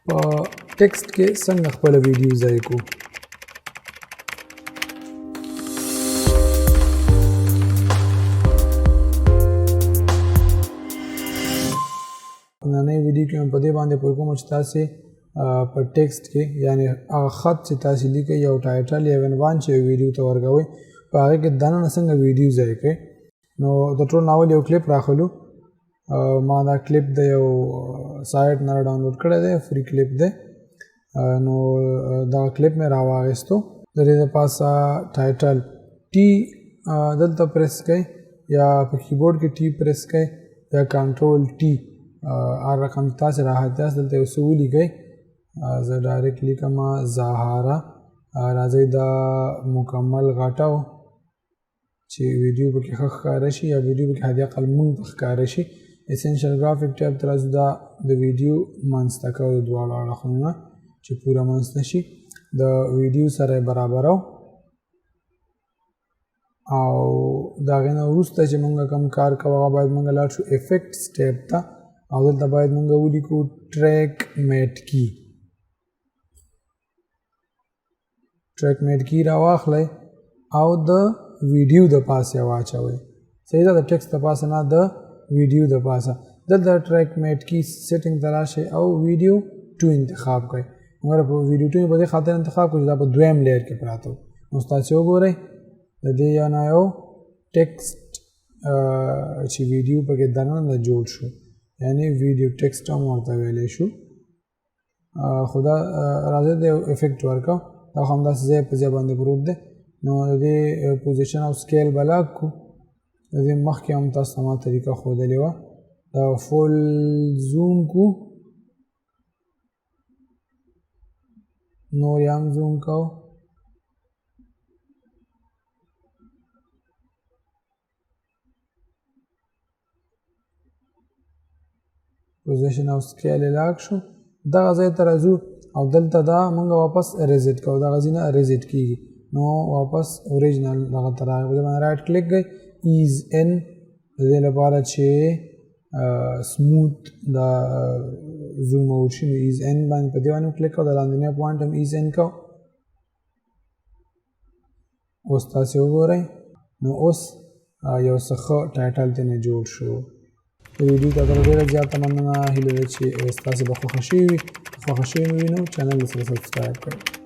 په ټیکسټ کې څنګه خپل ویډیو ځای کو نن ویډیو کې په دې باندې پوه کوم چې تاسو په ټیکسټ کې یعنی هغه خط چې تاسو لیکي یو ټایټل یا عنوان چې ویډیو ته ورغوي په هغه کې دنه څنګه ویډیو ځای کوي نو د ټول ناول یو کلیپ راخلو ما دا کلیپ د یو سایټ نه ډاونلوډ کړی دی فری کلیپ دی نو دا کلیپ مې راواغېستو د دې دپاسه ټایټل ټي دلته پریس کوئ یا په کیبورډ کې ټي پریس کوئ یا کنټرول ټي هر رقم تاسې راحت یاست دلته یو څه ولیکئ زه ډایرکټ لیکم زهاره راځئ دا مکمل غټه چې ویډیو پکې ښه ښکاره شي یا ویډیو پکې حد اقل مونږ ته ښکاره شي اسینشل ګرافیک ټیب ته راځو دا د ویډیو منځته کوو د دواړو اړخونو چې پوره منځته شي د ویډیو سره یې برابرو او د هغې نه وروسته چې مونږ کوم کار کوو هغه باید مونږ لاړ شو افیکټس ټیب ته او دلته باید مونږ ولیکو ټریک میټ کی ټریک میټ کی راواخلئ او د ویډیو د پاسه واچوئ صحیح ده د ټیکسټ د پاسه نه د ویډیو د پاسه دلته ټریک میټ کی سیټینګ ته راشئ او ویډیو 2 انتخاب کړئ مګر په ویډیو 2 په دې خاطر انتخاب کړئ چې دا په دویم لیر کې پراته وي نو تاسو وګورئ د دې یا نه یو ټیکسټ چې ویډیو پکې دننه جوړ شو یعنی ویډیو ټیکسټ هم ورته ویلی شو خو دا راځئ د یو افیکټ ورکړو دا خو همداسې ځای په ځای باندې پروت دی نو د دې پوزیشن او سکیل به لاګ کړو د دې مخکې هم تاسو ته ما طریقه ښودلې وه دا فول زوم کړو نور یې هم زوم کوو پوزیشن او سکیل یې لاګ شو دغه ځای ته راځو او دلته دا مونږ واپس ریزیټ کوو دغه ځای نه ریزیټ کېږي نو واپس اوریجنل دغه ته راغی په دې باندې رایټ کلیک کوئ ایز ان د دې لپاره چې سموت دا زوم اوټ شي نو ایز ان باندې په دې باندې کلیک کوو د لاندنی پوینټ هم ایز ان کوو اوس تاسې وګورئ نو اوس یو څه ښه ټایټل ترې جوړ شو د ویډیو ته ډېره زیاته مننه هیله ده چې ستاسې به خوښه شوې وي خوښه شوې مې وي نو چینل سره سبسکرایب کړئ